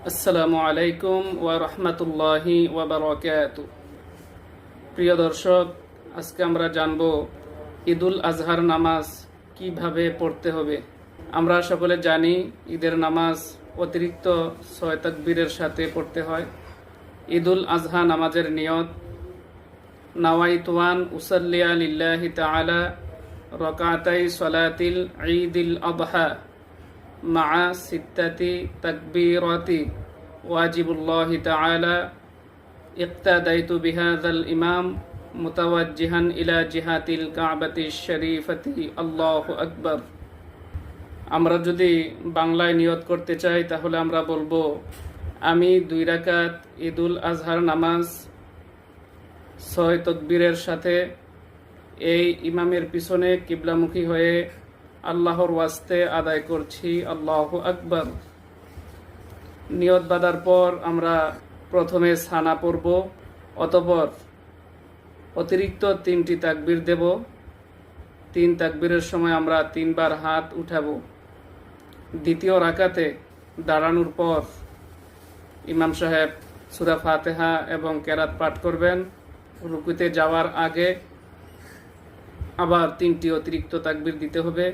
আসসালামু আলাইকুম ওয়া রাহমাতুল্লাহি ওয়া বারাকাতু। প্রিয় দর্শক, আজকে আমরা জানব ঈদুল আজহার নামাজ কিভাবে পড়তে হবে। আমরা সকলে জানি ঈদের নামাজ অতিরিক্ত 6 তাকবীরের সাথে পড়তে হয়। ঈদুল আজহা নামাজের নিয়ত: নাওয়াইতু আন উসাল্লিয়া লিল্লাহি তাআলা রাকাতাই সলাতিল ঈদিল আযহা মা সিত্তাতি তাকবীরাতি ওয়াজিবুল্লাহি তাআলা ইক্তাদাইতু বিহাযাল ইমাম মুতাওয়াজ্জিহান ইলা জিহাতিল কাবাতি শরীফাতি আল্লাহু আকবার। আমরা যদি বাংলায় নিয়ত করতে চাই তাহলে আমরা বলবো, আমি 2 রাকাত ঈদুল আজহার নামাজ 6 তাকবীরের সাথে এই ইমামের পিছনে কিবলামুখী হয়ে আল্লাহর ওয়াস্তে আদায় করছি, আল্লাহু আকবার। নিয়ত বাঁধার পর আমরা প্রথমে সানা পড়ব, অতঃপর অতিরিক্ত 3টি তাকবীর দেব। 3 তাকবীরের সময় আমরা 3 বার হাত উঠাবো। দ্বিতীয় রাকাতে দাঁড়ানোর পর ইমাম সাহেব সূরা ফাতিহা এবং কেরাত পাঠ করবেন। রুকুতে যাওয়ার আগে আবার 3টি অতিরিক্ত তাকবীর দিতে হবে।